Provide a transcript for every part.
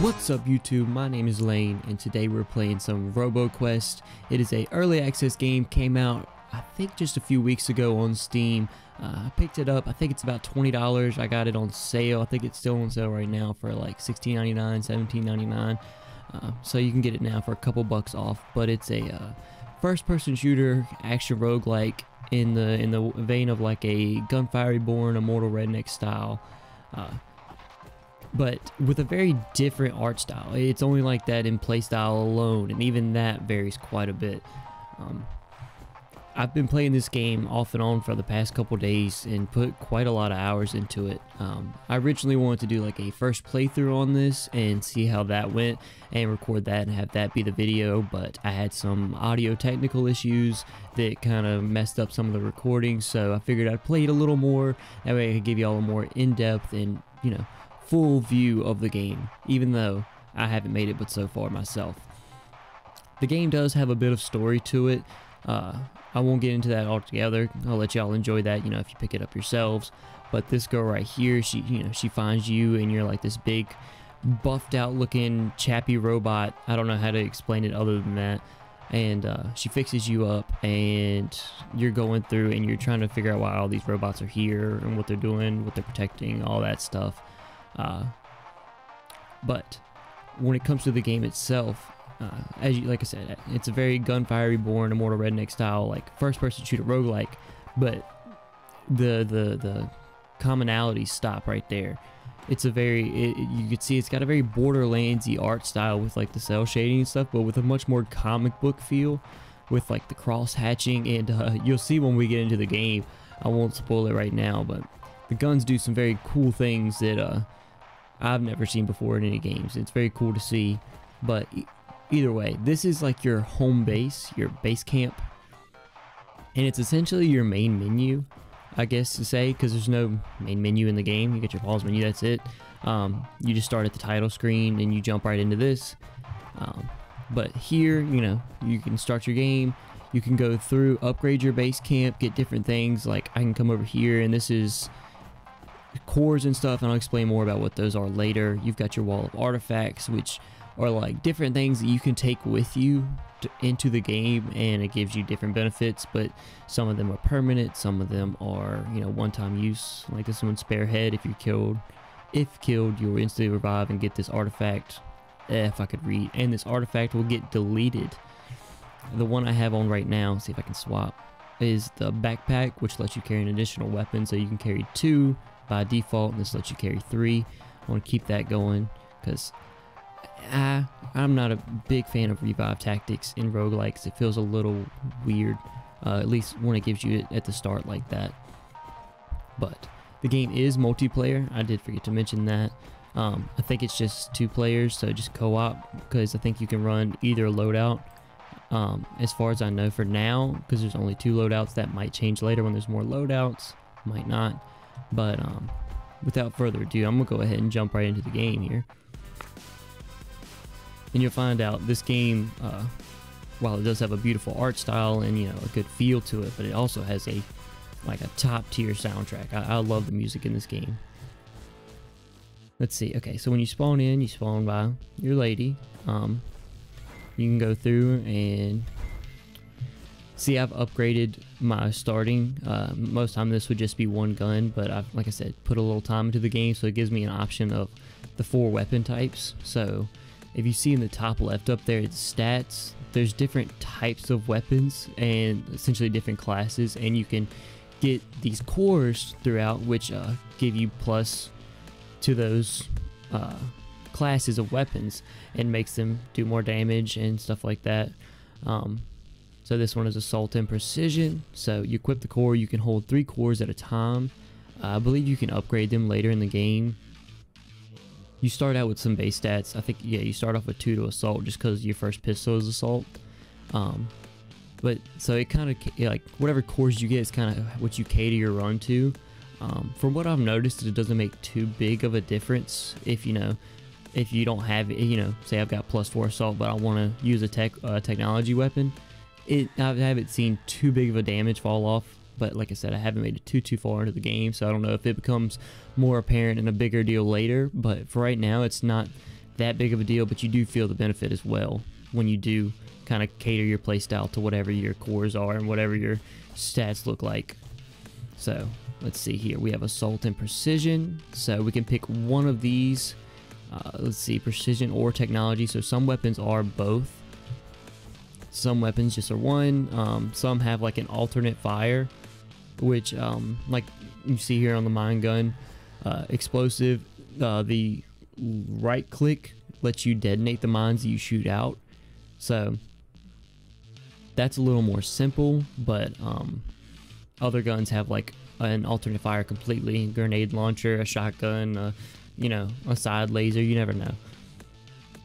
What's up YouTube, my name is Lane and today we're playing some RoboQuest. It is a early access game, came out I think just a few weeks ago on Steam. I picked it up, I think it's about $20, I got it on sale, I think it's still on sale right now for like $16.99, $17.99. So you can get it now for a couple bucks off, but it's a first person shooter action roguelike in the vein of like a Gunfire Reborn, Immortal Redneck style. But with a very different art style. It's only like that in playstyle alone, and even that varies quite a bit. I've been playing this game off and on for the past couple days and put quite a lot of hours into it. I originally wanted to do like a first playthrough on this and see how that went and record that and have that be the video, but I had some audio technical issues that kind of messed up some of the recordings, so I figured I'd play it a little more. That way I could give you all a more in-depth and, you know, full view of the game, even though I haven't made it but so far myself. The game does have a bit of story to it. I won't get into that altogether. I'll let y'all enjoy that, you know, if you pick it up yourselves. But this girl right here, she finds you and you're like this big buffed out looking chappy robot. I don't know how to explain it other than that. And she fixes you up and you're going through and you're trying to figure out why all these robots are here and what they're doing, what they're protecting, all that stuff. But when it comes to the game itself, like I said, it's a very Gunfire Reborn, Immortal Redneck style, like first-person shooter roguelike, but the commonalities stop right there. It's a very, you can see it's got a very Borderlands-y art style with like the cell shading and stuff, but with a much more comic book feel, with like the cross-hatching, and you'll see when we get into the game. I won't spoil it right now, but the guns do some very cool things that I've never seen before in any games. It's very cool to see, but either way, this is like your home base, your base camp, and it's essentially your main menu, I guess to say, because there's no main menu in the game. You get your pause menu, that's it. You just start at the title screen and you jump right into this. But here, you know, you can start your game, you can go through, upgrade your base camp, get different things. Like I can come over here and this is cores and stuff, and I'll explain more about what those are later. You've got your wall of artifacts, which are like different things that you can take with you into the game, and it gives you different benefits, but some of them are permanent, some of them are, you know, one-time use. Like this one, spare head. If killed, you'll instantly revive and get this artifact, if I could read, and this artifact will get deleted. The one I have on right now, see if I can swap, is the backpack, which lets you carry an additional weapon, so you can carry 2 by default, and this lets you carry 3. I want to keep that going because I'm not a big fan of revive tactics in roguelikes. It feels a little weird, at least when it gives you it at the start like that. But the game is multiplayer. I did forget to mention that. I think it's just 2 players, so just co-op, because I think you can run either loadout. As far as I know for now, because there's only 2 loadouts. That might change later when there's more loadouts, might not. But without further ado, I'm gonna go ahead and jump right into the game here. And you'll find out this game, while it does have a beautiful art style and, you know, a good feel to it, but it also has a top tier soundtrack. I love the music in this game. Let's see. Okay, so when you spawn in, you spawn by your lady. You can go through and see I've upgraded my starting. Most time this would just be 1 gun, but I've, like I said, put a little time into the game, so it gives me an option of the 4 weapon types. So if you see in the top left up there, it's stats. There's different types of weapons and essentially different classes, and you can get these cores throughout, which give you plus to those classes of weapons and makes them do more damage and stuff like that. So this one is assault and precision. So you equip the core, you can hold 3 cores at a time. I believe you can upgrade them later in the game. You start out with some base stats. I think, yeah, you start off with 2 to assault just because your first pistol is assault. But so it kind of, like, whatever cores you get is kind of what you cater your run to. From what I've noticed, it doesn't make too big of a difference if, you know, if you don't have, you know, say I've got +4 assault, but I want to use a technology weapon. I haven't seen too big of a damage fall off but like I said, I haven't made it too far into the game, so I don't know if it becomes more apparent and a bigger deal later. But for right now, it's not that big of a deal, but you do feel the benefit as well when you do kind of cater your playstyle to whatever your cores are and whatever your stats look like. So let's see here, we have assault and precision, so we can pick one of these. Let's see, precision or technology. So some weapons are both, some weapons just are one. Some have like an alternate fire, which like you see here on the mine gun, explosive, the right click lets you detonate the mines that you shoot out. So that's a little more simple, but other guns have like an alternate fire completely, grenade launcher, a shotgun, you know, a side laser, you never know.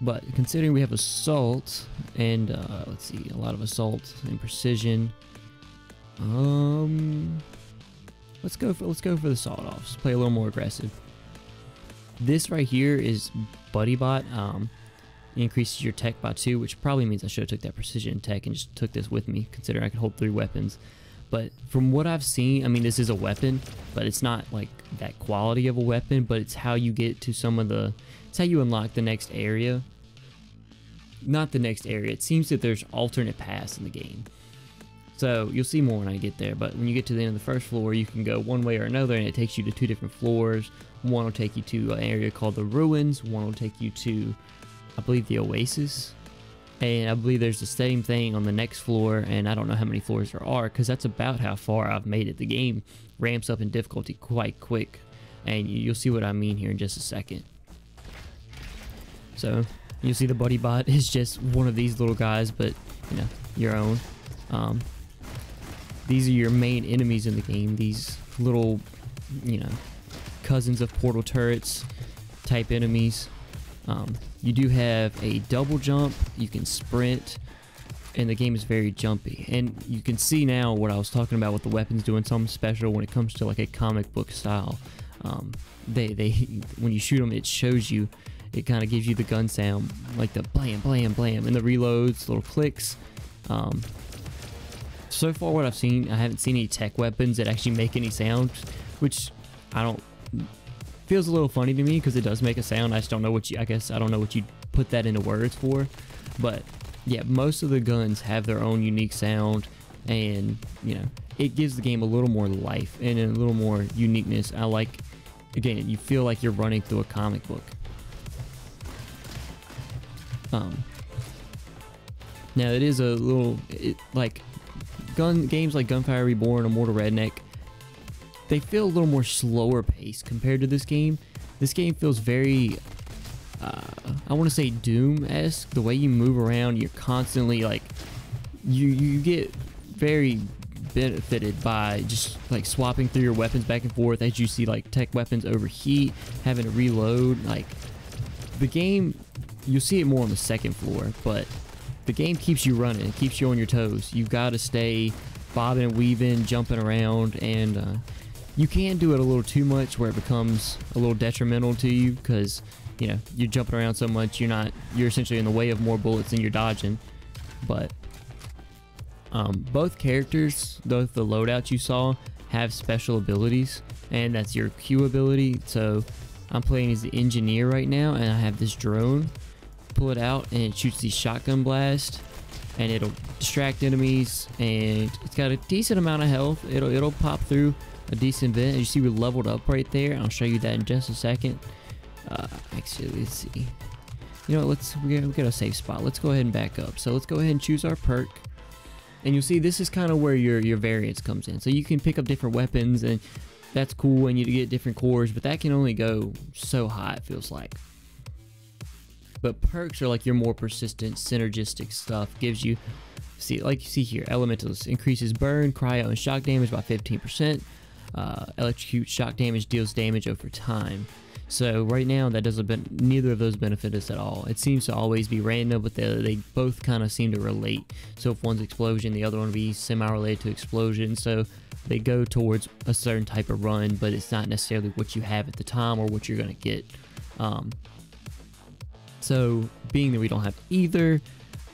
But considering we have assault and let's see, a lot of assault and precision, let's go for the sawed-offs. Play a little more aggressive. This right here is Buddy Bot. Increases your tech by 2, which probably means I should have took that precision tech and just took this with me, considering I could hold 3 weapons. But from what I've seen, I mean, this is a weapon, but it's not like that quality of a weapon, but it's how you get to some of the, it's how you unlock the next area. Not the next area, it seems that there's alternate paths in the game. So you'll see more when I get there, but when you get to the end of the first floor, you can go one way or another, and it takes you to 2 different floors. One will take you to an area called the Ruins, one will take you to, I believe, the Oasis. And I believe there's the same thing on the next floor, and I don't know how many floors there are, because that's about how far I've made it. The game ramps up in difficulty quite quick, and you'll see what I mean here in just a second. So you'll see the Buddy Bot is just one of these little guys, but you know, your own. These are your main enemies in the game, these little, you know, cousins of portal turrets type enemies. You do have a double jump, you can sprint, and the game is very jumpy. And you can see now what I was talking about with the weapons doing something special when it comes to like a comic book style. When you shoot them, it shows you, it kind of gives you the gun sound, like the blam, blam, blam, and the reloads, little clicks. So far what I've seen, I haven't seen any tech weapons that actually make any sound, which feels a little funny to me because it does make a sound. I just don't know what you, I guess I don't know what you put that into words for. But yeah, most of the guns have their own unique sound, and you know, it gives the game a little more life and a little more uniqueness. I like, again, you feel like you're running through a comic book. Now it is a little, like games like Gunfire Reborn or Mortal Redneck, they feel a little more slower paced compared to this game. This game feels very, I want to say Doom-esque. The way you move around, you're constantly like, you get very benefited by just like swapping through your weapons back and forth as you see like tech weapons overheat, having to reload. Like the game, you'll see it more on the second floor, but the game keeps you running, it keeps you on your toes. You've got to stay bobbing and weaving, jumping around, and you can do it a little too much where it becomes a little detrimental to you because, you know, you're jumping around so much, you're essentially in the way of more bullets than you're dodging. But both characters, both the loadouts you saw, have special abilities, and that's your Q ability. So I'm playing as the engineer right now, and I have this drone. Pull it out and it shoots these shotgun blasts, and it'll distract enemies, and it's got a decent amount of health. It'll pop through a decent bit. As you see, we leveled up right there. I'll show you that in just a second. Actually, let's see. You know what, we got a safe spot. Let's go ahead and back up. So let's go ahead and choose our perk, and you'll see this is kind of where your variance comes in. So you can pick up different weapons, and that's cool, and you get different cores, but that can only go so high, it feels like. But perks are like your more persistent, synergistic stuff. Gives you, see, like you see here, Elementalist increases burn, cryo, and shock damage by 15%. Electrocute, shock damage deals damage over time. So right now, that doesn't, neither of those benefit us at all. It seems to always be random, but they both kind of seem to relate. So if one's explosion, the other one will be semi-related to explosion. So they go towards a certain type of run, but it's not necessarily what you have at the time or what you're gonna get. So being that we don't have either,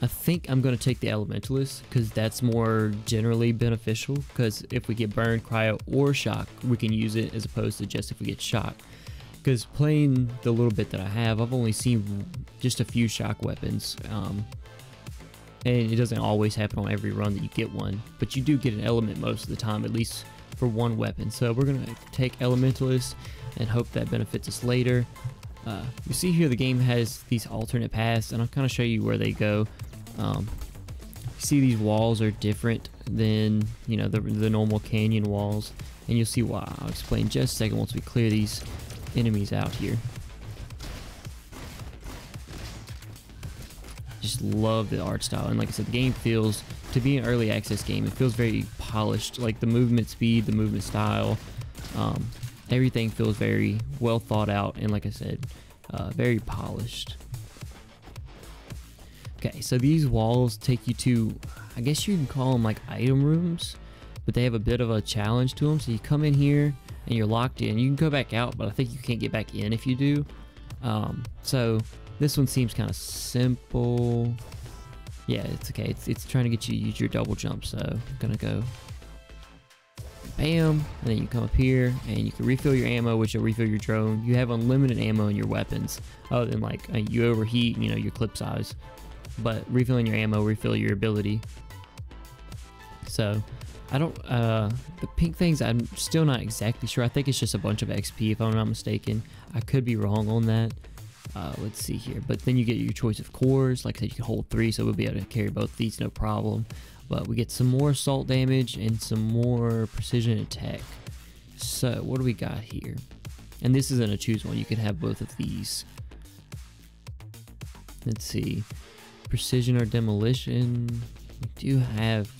I think I'm going to take the Elementalist because that's more generally beneficial, because if we get burned, cryo, or shock, we can use it as opposed to just if we get shocked. because playing the little bit that I have, I've only seen just a few shock weapons, and it doesn't always happen on every run that you get one, but you do get an element most of the time, at least for one weapon. So we're gonna take Elementalist and hope that benefits us later. You see here the game has these alternate paths, and I'll kind of show you where they go. You see these walls are different than, you know, the normal canyon walls, and you'll see why. I'll explain in just a second once we clear these enemies out here. Just love the art style, and like I said, the game feels, to be an early access game, it feels very polished. Like the movement speed, the movement style, everything feels very well thought out, and like I said, very polished. Okay, so these walls take you to, I guess you can call them like item rooms, but they have a bit of a challenge to them. So you come in here and you're locked in. You can go back out, but I think you can't get back in if you do. So this one seems kind of simple. Yeah, it's okay. It's trying to get you to use your double jump. So I'm gonna go bam, and then you come up here and you can refill your ammo, which will refill your drone. You have unlimited ammo in your weapons, other than like you overheat, you know, your clip size. But refilling your ammo refill your ability. So I don't, the pink things, I'm still not exactly sure. I think it's just a bunch of XP if I'm not mistaken. I could be wrong on that. Let's see here. But then you get your choice of cores. Like I said, you can hold 3, so we'll be able to carry both these no problem. But we get some more assault damage and some more precision attack. So what do we got here? And this isn't a choose one. You can have both of these. Let's see. Precision or demolition. We do have,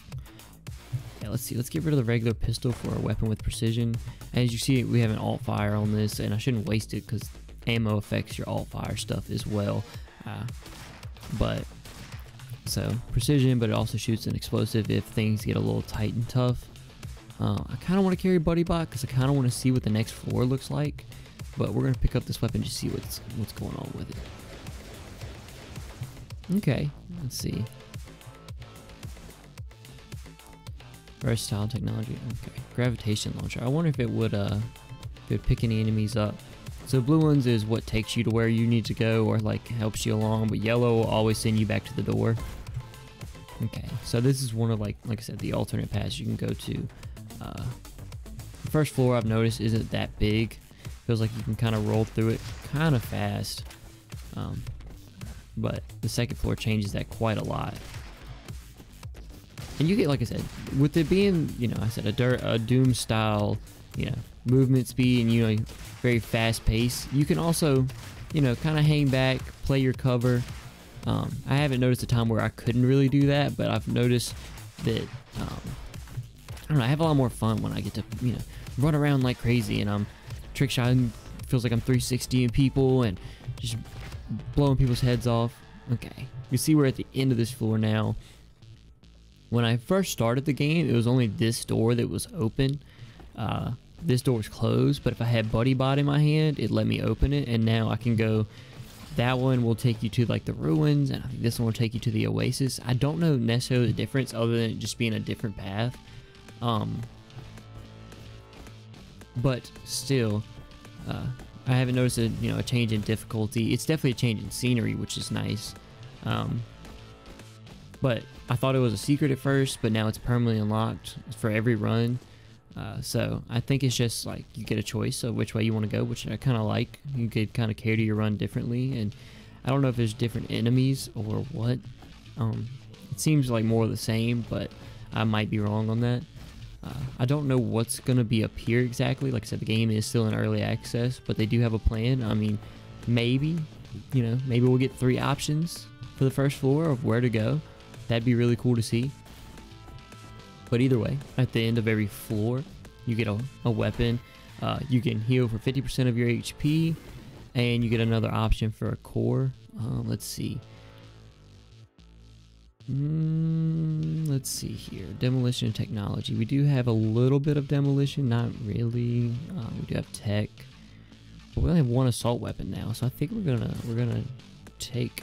yeah, let's see, let's get rid of the regular pistol for a weapon with precision. As you see, we have an alt fire on this, and I shouldn't waste it because ammo affects your alt fire stuff as well. But so precision, but it also shoots an explosive if things get a little tight and tough. I kind of want to carry Buddy Bot because I kind of want to see what the next floor looks like, but we're gonna pick up this weapon to see what's going on with it. Okay, let's see. Versatile technology. Okay, gravitation launcher. I wonder if it would pick any enemies up. So blue ones is what takes you to where you need to go, or like helps you along, but yellow will always send you back to the door. Okay, so this is one of like I said, the alternate paths you can go to. The first floor I've noticed isn't that big. Feels like you can kind of roll through it kind of fast. But the second floor changes that quite a lot. And you get, like I said, with it being, you know, I said a Doom style, you know, movement speed and, you know, very fast pace, you can also, you know, kind of hang back, play your cover. I haven't noticed a time where I couldn't really do that, but I've noticed that, I don't know, I have a lot more fun when I get to, you know, run around like crazy, and I'm trick shotting, feels like I'm 360ing people and just blowing people's heads off. Okay, you see we're at the end of this floor now. When I first started the game, it was only this door that was open. This door was closed, but if I had Buddy Bot in my hand, it let me open it, and now I can go. That one will take you to like the ruins, and I think this one will take you to the oasis. I don't know necessarily the difference other than it just being a different path. But still, I haven't noticed a change in difficulty. It's definitely a change in scenery, which is nice. But I thought it was a secret at first, but now it's permanently unlocked for every run. So I think it's just like you get a choice of which way you want to go, which I kind of like. You could kind of cater your run differently, and I don't know if there's different enemies or what. It seems like more of the same, but I might be wrong on that. I don't know what's going to be up here exactly. Like I said, the game is still in early access, but they do have a plan. I mean, maybe we'll get 3 options for the first floor of where to go. That'd be really cool to see. But either way, at the end of every floor, you get a weapon. You can heal for 50% of your HP, and you get another option for a core. Let's see. Let's see here. Demolition technology. We do have a little bit of demolition, not really. We do have tech, but we only have 1 assault weapon now, so I think we're gonna take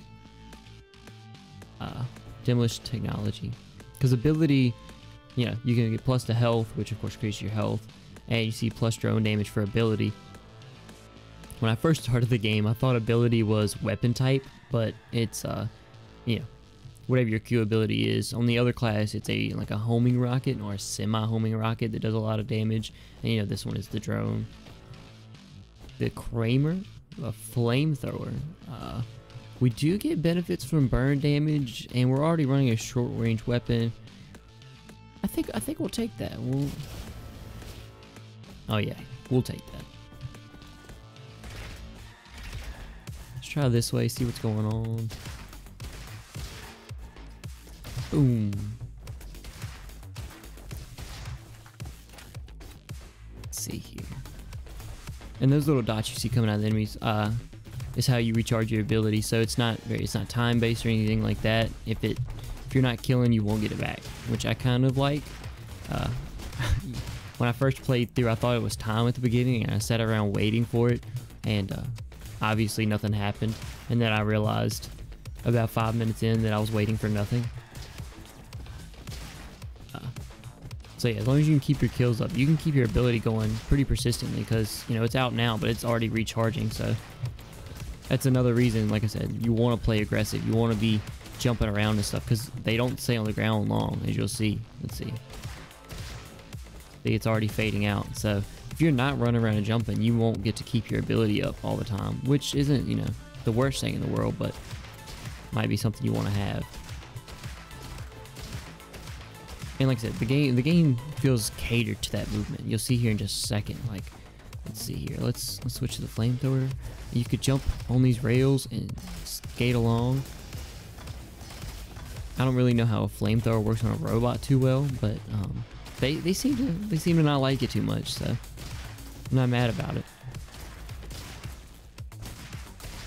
demolition technology, because ability, you can get plus to health, which of course increases your health, and you see plus drone damage for ability. when I first started the game, I thought ability was weapon type, but it's you know, whatever your Q ability is. On the other class, it's like a homing rocket or a semi-homing rocket that does a lot of damage. And you know, this one is the drone. The Kramer, a flamethrower. We do get benefits from burn damage, and we're already running a short-range weapon. I think we'll take that. Oh yeah, we'll take that. Let's try this way, see what's going on. Boom. Let's see here. And those little dots you see coming out of the enemies is how you recharge your ability. So it's not time based or anything like that. If you're not killing, you won't get it back, which I kind of like. When I first played through, I thought it was time at the beginning, and I sat around waiting for it, and obviously nothing happened. And then I realized about 5 minutes in that I was waiting for nothing. So yeah, as long as you can keep your kills up, you can keep your ability going pretty persistently, because you know it's out now, but it's already recharging. So that's another reason, like I said, you want to play aggressive. You want to be jumping around and stuff, because they don't stay on the ground long, as you'll see. Let's see. See, it's already fading out. So if you're not running around and jumping, you won't get to keep your ability up all the time, which isn't, you know, the worst thing in the world, but might be something you want to have. And like I said, the game feels catered to that movement. You'll see here in just a second. Like, let's see here. Let's switch to the flamethrower. You could jump on these rails and skate along. I don't really know how a flamethrower works on a robot too well, but they seem to not like it too much, so I'm not mad about it.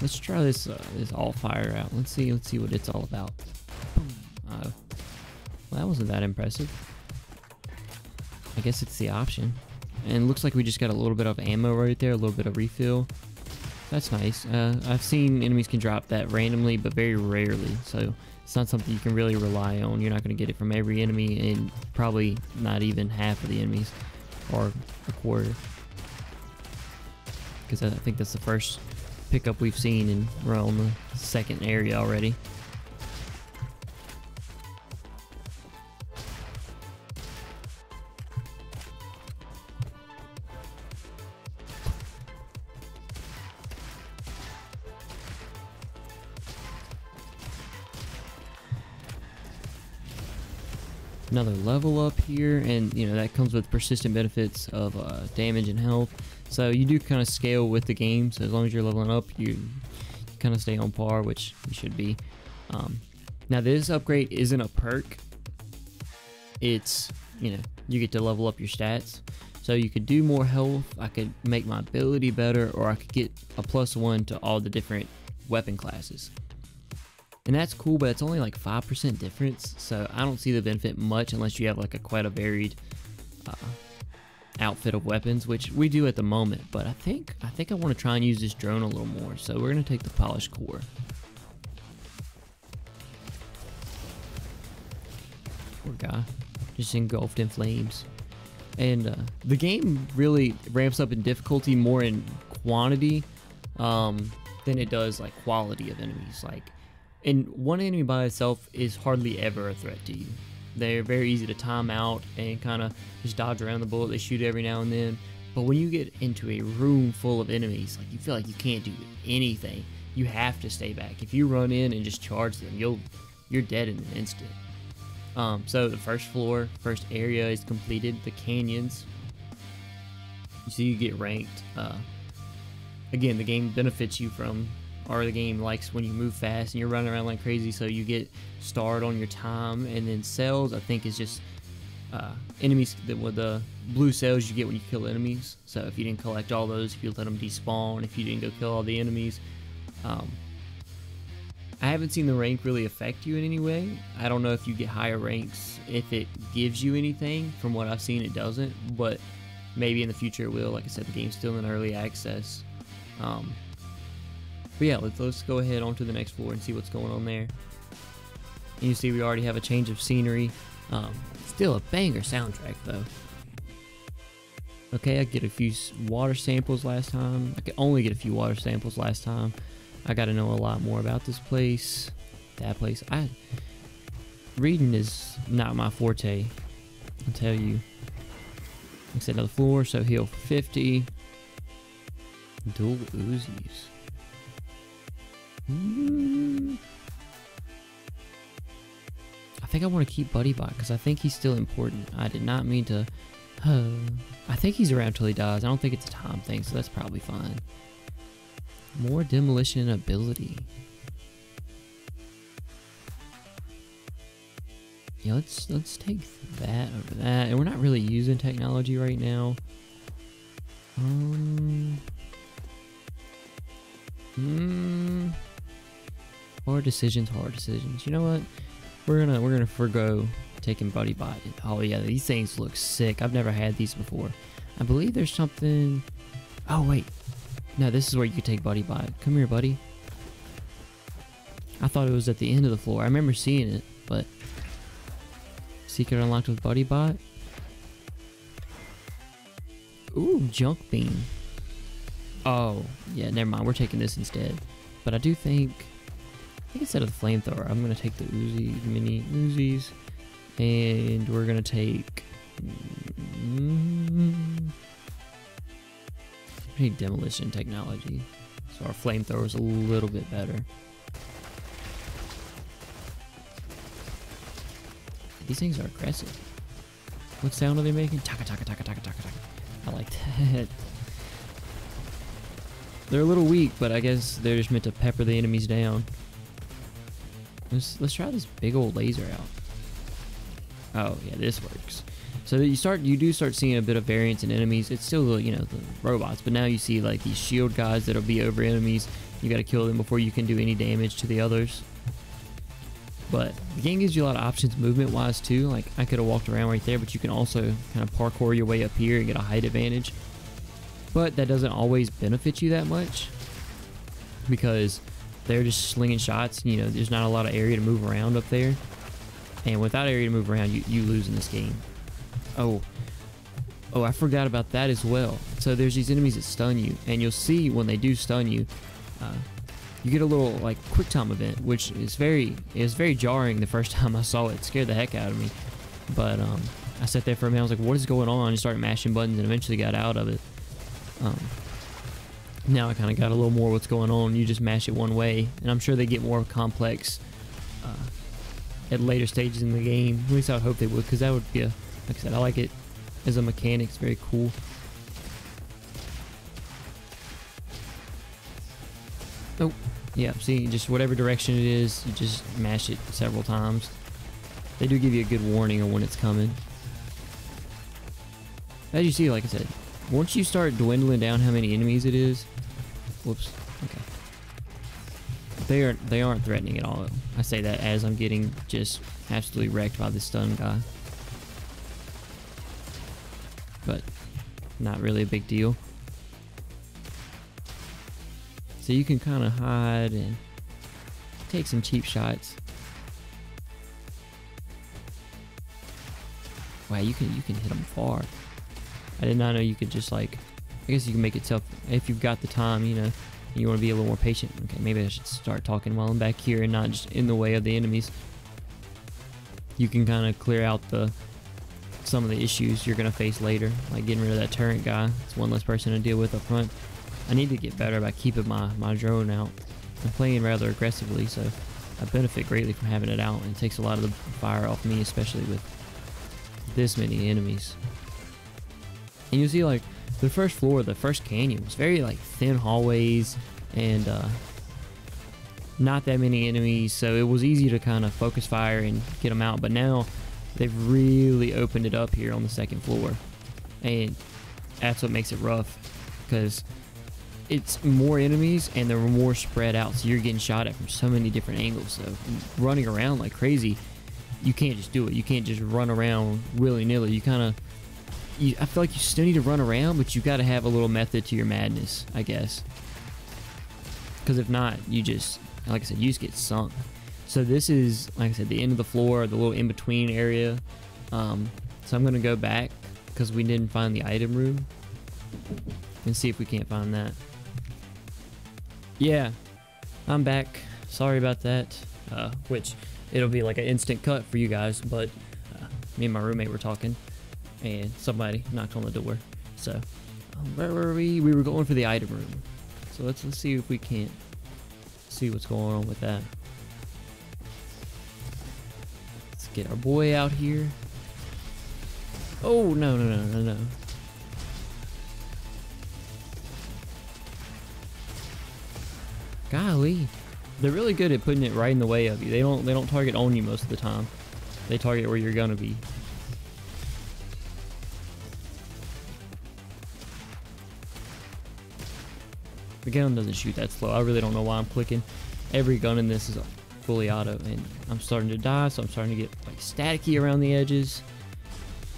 Let's try this all fire out. Let's see what it's all about. Well, that wasn't that impressive. I guess it's the option. And it looks like we just got a little bit of ammo right there, a little bit of refill. That's nice. I've seen enemies can drop that randomly, but very rarely. So it's not something you can really rely on. You're not going to get it from every enemy, and probably not even half of the enemies, or a quarter. Because I think that's the first pickup we've seen, and we're on the second area already. Another level up here, and you know that comes with persistent benefits of damage and health. So you do kind of scale with the game. So as long as you're leveling up, you kind of stay on par, which you should be. Now this upgrade isn't a perk. It's, you know, you get to level up your stats. So you could do more health. I could make my ability better, or I could get a +1 to all the different weapon classes. And that's cool, but it's only like 5% difference, so I don't see the benefit much unless you have like quite a varied outfit of weapons, which we do at the moment. But I think I want to try and use this drone a little more, so we're gonna take the polished core. Poor guy, just engulfed in flames. And the game really ramps up in difficulty more in quantity than it does like quality of enemies. Like, and one enemy by itself is hardly ever a threat to you. They're very easy to time out and kind of just dodge around the bullet. They shoot every now and then. But when you get into a room full of enemies, like, you feel like you can't do anything. You have to stay back. If you run in and just charge them, you're dead in an instant. So the first floor, first area is completed. The canyons. So you get ranked. Again, the game benefits you from, or the game likes when you move fast and you're running around like crazy, so you get starred on your time. And then cells, I think, is just enemies that with the blue cells you get when you kill enemies. So if you didn't collect all those, if you let them despawn, if you didn't go kill all the enemies. I haven't seen the rank really affect you in any way. I don't know if you get higher ranks, if it gives you anything. From what I've seen, it doesn't, but maybe in the future it will. Like I said, the game's still in early access. But yeah, let's go ahead onto the next floor and see what's going on there. And you see we already have a change of scenery. Still a banger soundtrack though. Okay, I get a few water samples last time. I could only get a few water samples last time. I got to know a lot more about this place, that place. Reading is not my forte, I'll tell you. Like I said, another floor, so heal for 50. Dual Uzis. I think I want to keep Buddy Bot because I think he's still important. I did not mean to. I think he's around till he dies. I don't think it's a time thing, so that's probably fine. More demolition ability. Yeah, let's take that over that. And we're not really using technology right now. Hard decisions. You know what? We're gonna forgo taking Buddy Bot. Oh yeah, these things look sick. I've never had these before. I believe there's something. Oh wait, no, this is where you could take Buddy Bot. Come here, buddy. I thought it was at the end of the floor. I remember seeing it, but secret unlocked with Buddy Bot. Ooh, junk beam. Oh yeah, never mind. We're taking this instead. But I think instead of the flamethrower, I'm gonna take the Uzi, mini Uzis, and we're gonna take. We need demolition technology, so our flamethrower is a little bit better. These things are aggressive. What sound are they making? Taka taka taka taka taka taka. I like that. They're a little weak, but I guess they're just meant to pepper the enemies down. Let's try this big old laser out. Oh yeah, this works. So you do start seeing a bit of variance in enemies. It's still, you know, the robots, but now you see like these shield guys that'll be over enemies. You got to kill them before you can do any damage to the others. But the game gives you a lot of options movement wise too. Like I could have walked around right there, but you can also kind of parkour your way up here and get a height advantage. But that doesn't always benefit you that much because they're just slinging shots. You know, there's not a lot of area to move around up there. And without area to move around, you lose in this game. Oh, I forgot about that as well. So there's these enemies that stun you, and you'll see when they do stun you, you get a little like quick time event, which is very jarring the first time I saw it. It scared the heck out of me. But I sat there for a minute. I was like, what is going on? And started mashing buttons and eventually got out of it. Now I kind of got a little more what's going on. You just mash it one way, and I'm sure they get more complex at later stages in the game. At least I would hope they would, because that would be like I said, I like it as a mechanic. It's very cool. Oh, yeah, see, just whatever direction it is, you just mash it several times. They do give you a good warning on when it's coming. As you see, like I said, once you start dwindling down how many enemies it is, whoops, okay. They aren't threatening at all. I say that as I'm getting just absolutely wrecked by this stun guy. But not really a big deal. So you can kind of hide and take some cheap shots. Wow, you can hit them far. I did not know you could just like, I guess you can make it tough if you've got the time, you know, and you want to be a little more patient. Okay, maybe I should start talking while I'm back here and not just in the way of the enemies. You can kind of clear out some of the issues you're going to face later, like getting rid of that turret guy. It's one less person to deal with up front. I need to get better about keeping my drone out. I'm playing rather aggressively, so I benefit greatly from having it out, and it takes a lot of the fire off me, especially with this many enemies. And you see, like, the first floor, the first canyon was very, like, thin hallways and not that many enemies, so it was easy to kind of focus fire and get them out. But now they've really opened it up here on the second floor, and that's what makes it rough, because it's more enemies and they're more spread out, so you're getting shot at from so many different angles. So running around like crazy, you can't just do it. You can't just run around willy-nilly. You kind of, I feel like you still need to run around, but you got to have a little method to your madness, I guess. Because if not, you just, like I said, you just get sunk. So this is, like I said, the end of the floor, the little in-between area. So I'm going to go back because we didn't find the item room. and see if we can't find that. Yeah, I'm back. Sorry about that. Which it'll be like an instant cut for you guys, but me and my roommate were talking and somebody knocked on the door. So where were we? We were going for the item room. So let's see if we can't see what's going on with that. Let's get our boy out here. Oh, no. Golly. They're really good at putting it right in the way of you. They don't target on you most of the time. They target where you're gonna be. The gun doesn't shoot that slow. I really don't know why I'm clicking. Every gun in this is fully auto, and I'm starting to die, so I'm starting to get like staticky around the edges.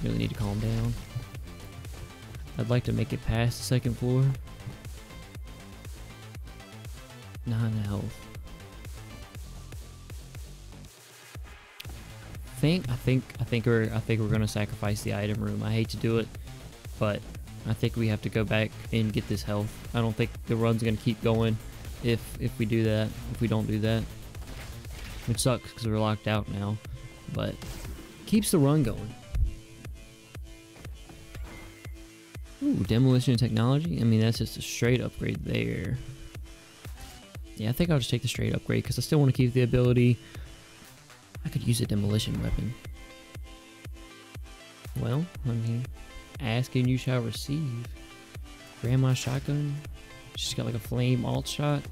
Really need to calm down. I'd like to make it past the second floor. 9 health. I think we're gonna sacrifice the item room. I hate to do it, but I think we have to go back and get this health. I don't think the run's gonna keep going if we do that. If we don't do that, which sucks because we're locked out now, but keeps the run going. Ooh, demolition technology. I mean, that's just a straight upgrade there. Yeah, I think I'll just take the straight upgrade because I still want to keep the ability. I could use a demolition weapon. Well, I mean, ask and you shall receive. Grandma's shotgun. She's got like a flame alt shot.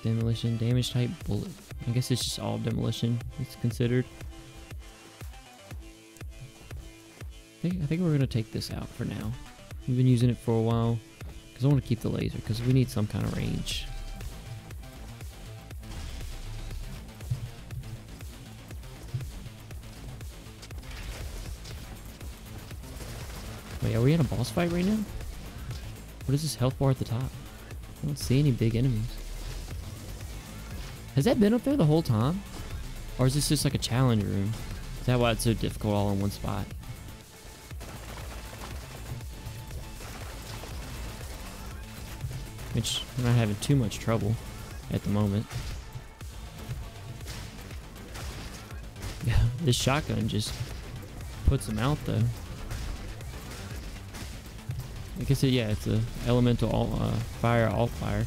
Demolition damage type bullet. I guess it's just all demolition. It's considered. I think we're gonna take this out for now. We've been using it for a while because I want to keep the laser because we need some kind of range. Wait, are we in a boss fight right now? What is this health bar at the top? I don't see any big enemies. Has that been up there the whole time? Or is this just like a challenge room? Is that why it's so difficult all in one spot? Which, we're not having too much trouble at the moment. Yeah, this shotgun just puts them out though. Like I said, yeah, it's a elemental fire alt fire,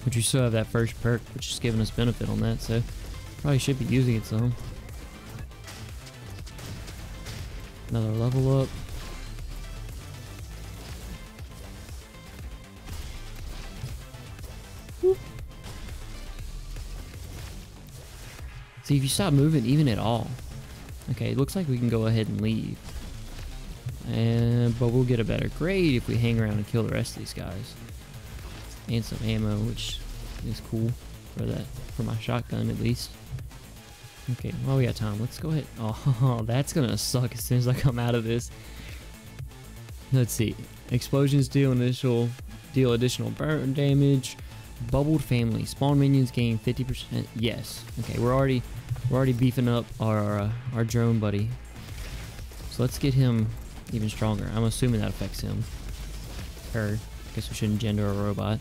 which we still have that first perk, which is giving us benefit on that, so probably should be using it some. Another level up. Whoop. See, if you stop moving even at all. Okay, it looks like we can go ahead and leave. But we'll get a better grade if we hang around and kill the rest of these guys. And some ammo, which is cool for that, for my shotgun at least. Okay, well we got time. Let's go ahead. Oh, that's gonna suck as soon as I come out of this. Let's see. Explosions deal additional burn damage. Bubbled family. Spawn minions gain 50%. Yes. Okay, we're already beefing up our drone buddy. So let's get him even stronger. I'm assuming that affects him. Or, I guess we shouldn't gender a robot.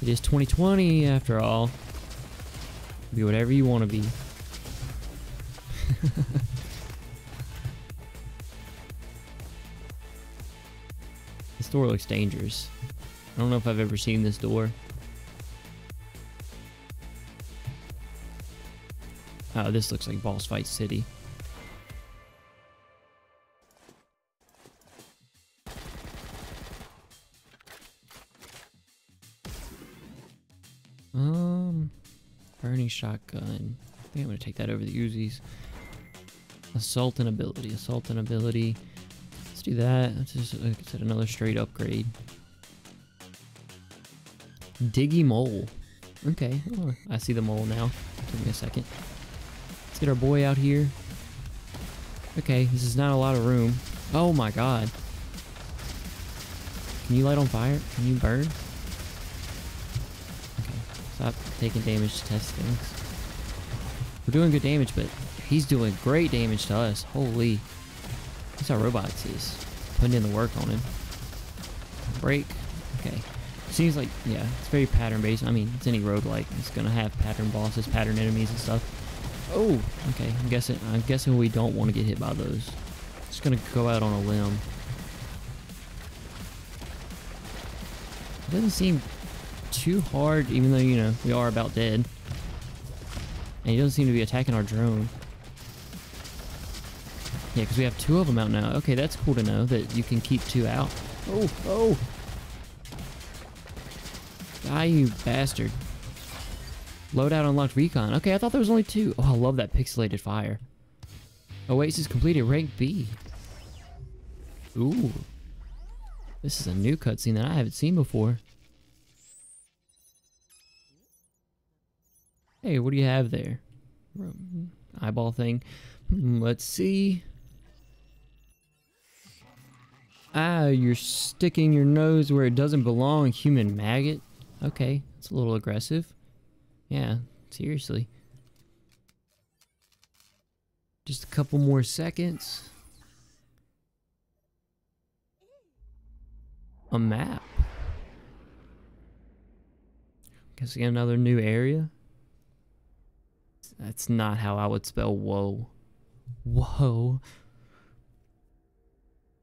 It is 2020 after all. Be whatever you want to be. This door looks dangerous. I don't know if I've ever seen this door. Oh, this looks like Boss Fight City. Burning shotgun. I think I'm gonna take that over the Uzis. Assault and ability. Let's do that. Let's just, like I said, another straight upgrade. Diggy mole. Okay, oh, I see the mole now. Took me a second. Let's get our boy out here. Okay, this is not a lot of room. Oh my god. Can you light on fire? Can you burn? Stop taking damage to test things. We're doing good damage, but he's doing great damage to us. Holy. That's how robots is. Putting in the work on him. Break. Okay. Seems like, yeah, it's very pattern based. I mean, it's any roguelike. It's gonna have pattern bosses, pattern enemies and stuff. Oh, okay. I'm guessing we don't want to get hit by those. Just gonna go out on a limb. It doesn't seem too hard, even though, you know, we are about dead. And he doesn't seem to be attacking our drone. Yeah, because we have 2 of them out now. Okay, that's cool to know that you can keep 2 out. Oh, oh! Die, you bastard. Loadout unlocked recon. Okay, I thought there was only 2. Oh, I love that pixelated fire. Oasis completed, rank B. Ooh. This is a new cutscene that I haven't seen before. Hey, what do you have there? Eyeball thing. Let's see. Ah, you're sticking your nose where it doesn't belong, human maggot. Okay, it's a little aggressive. Yeah, seriously. Just a couple more seconds. A map. Guess again, another new area. That's not how I would spell whoa. Whoa.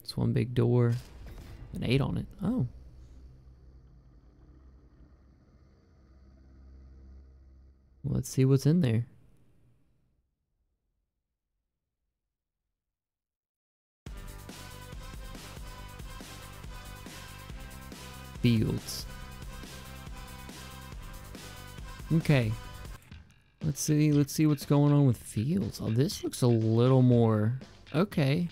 It's one big door. An 8 on it. Oh. Well, let's see what's in there. Fields. Okay. Let's see what's going on with fields. Oh, this looks a little more okay.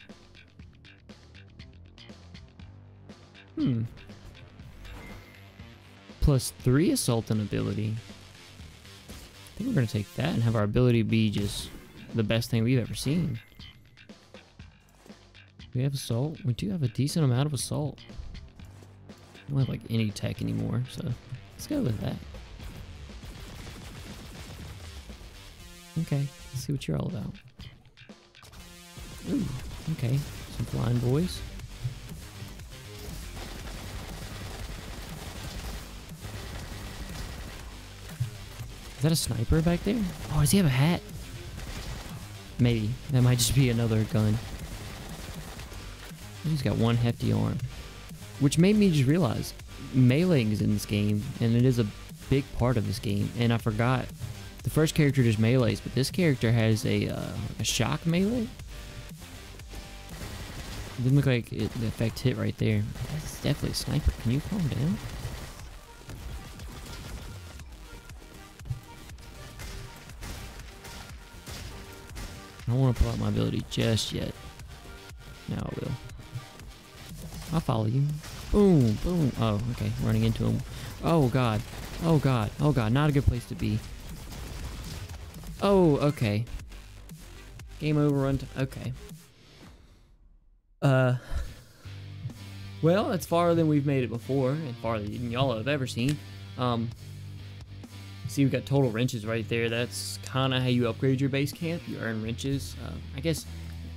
+3 assault and ability. I think we're gonna take that and have our ability be just the best thing we've ever seen. We have assault. We do have a decent amount of assault. I don't have like any tech anymore, so let's go with that. Okay, let's see what you're all about. Ooh, okay, some flying boys. Is that a sniper back there? Oh, does he have a hat? Maybe. That might just be another gun. He's got one hefty arm. Which made me just realize meleeing is in this game, and it is a big part of this game, and I forgot. The first character just melees, but this character has a shock melee. It didn't look like the effect hit right there. That's definitely a sniper. Can you calm down? I don't want to pull out my ability just yet. Now I will. I'll follow you. Boom, boom. Oh, okay. Running into him. Oh, God. Oh, God. Oh, God. Not a good place to be. Oh, okay. Game over, run okay. Well, that's farther than we've made it before, and farther than y'all have ever seen. See, we've got total wrenches right there. That's kind of how you upgrade your base camp. You earn wrenches. I guess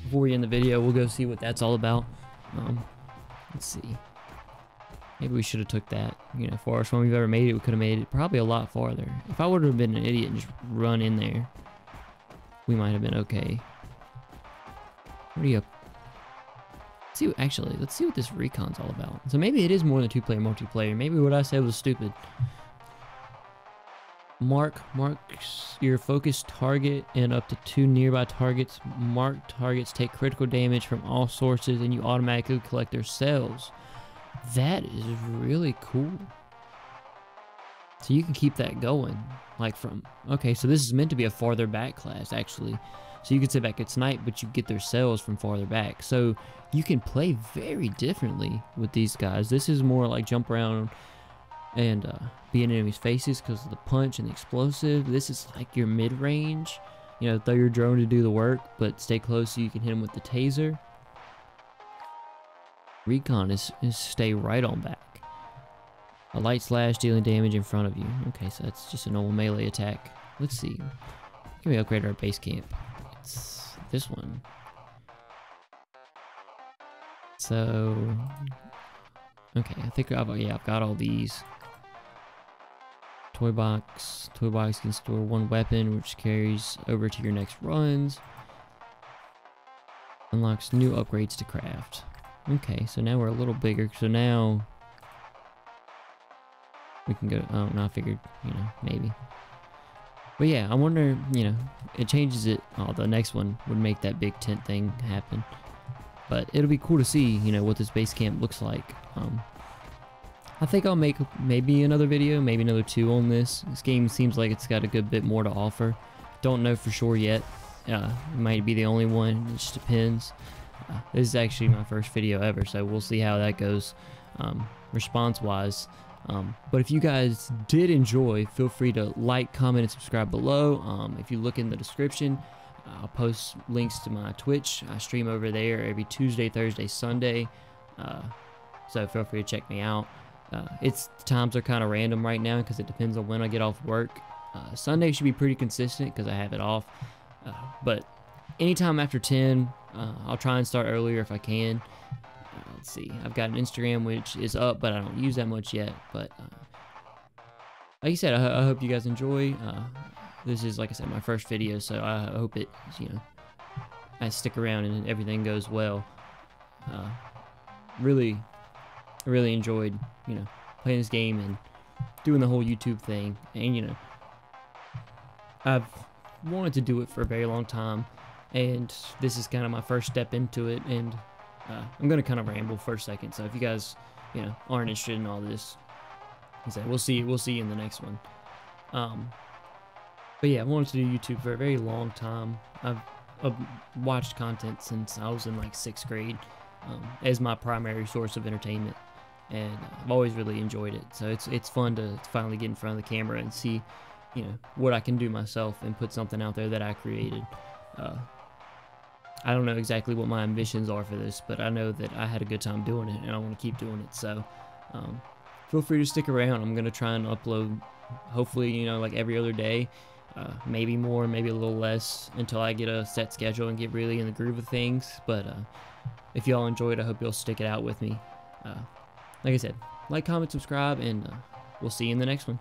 before we end the video, we'll go see what that's all about. Let's see. Maybe we should have took that. You know, farthest one we've ever made it, we could have made it probably a lot farther. If I would have been an idiot and just run in there, we might have been okay. What are you up? See, actually, let's see what this recon's all about. So maybe it is more than 2-player multiplayer. Maybe what I said was stupid. Marks your focused target and up to 2 nearby targets. Marked targets take critical damage from all sources, and you automatically collect their cells. That is really cool. So you can keep that going. Like from, okay, so this is meant to be a farther back class, actually. So you can sit back at snipe, but you get their cells from farther back. So you can play very differently with these guys. This is more like jump around and be in enemies' faces because of the punch and the explosive. This is like your mid-range. You know, throw your drone to do the work, but stay close so you can hit them with the taser. Recon is stay right on back. A light slash dealing damage in front of you. Okay, so that's just a normal melee attack. Let's see. Can we upgrade our base camp? It's this one. So, okay, I think I've got all these. Toy box can store one weapon, which carries over to your next runs. Unlocks new upgrades to craft. Okay, so now we're a little bigger. So now we can go. Oh, no, I figured, you know, maybe. But yeah, I wonder, you know, it changes it. Oh, the next one would make that big tent thing happen. But it'll be cool to see, you know, what this base camp looks like. I think I'll make maybe another video, maybe another 2 on this. This game seems like it's got a good bit more to offer. Don't know for sure yet. It might be the only one. It just depends. This is actually my first video ever, so we'll see how that goes response-wise. But if you guys did enjoy, feel free to like, comment, and subscribe below. If you look in the description, I'll post links to my Twitch. I stream over there every Tuesday, Thursday, Sunday. So feel free to check me out. Times are kind of random right now because it depends on when I get off work. Sunday should be pretty consistent because I have it off. But anytime after 10, I'll try and start earlier if I can. Let's see. I've got an Instagram which is up, but I don't use that much yet. But like I said, I hope you guys enjoy. This is, like I said, my first video, so I hope it, you know, I stick around and everything goes well. Really enjoyed, you know, playing this game and doing the whole YouTube thing. And, you know, I've wanted to do it for a very long time, and this is kind of my first step into it. And I'm gonna kind of ramble for a second, so if you guys, you know, aren't interested in all this, like I said, we'll see you in the next one. But yeah, I wanted to do YouTube for a very long time. I've watched content since I was in like 6th grade as my primary source of entertainment, and I've always really enjoyed it. So it's fun to finally get in front of the camera and see, you know, what I can do myself and put something out there that I created. I don't know exactly what my ambitions are for this, but I know that I had a good time doing it, and I want to keep doing it. So feel free to stick around. I'm gonna try and upload, hopefully, you know, like every other day. Maybe more, maybe a little less, until I get a set schedule and get really in the groove of things. But if y'all enjoyed, I hope you'll stick it out with me. Like I said, like, comment, subscribe, and we'll see you in the next one.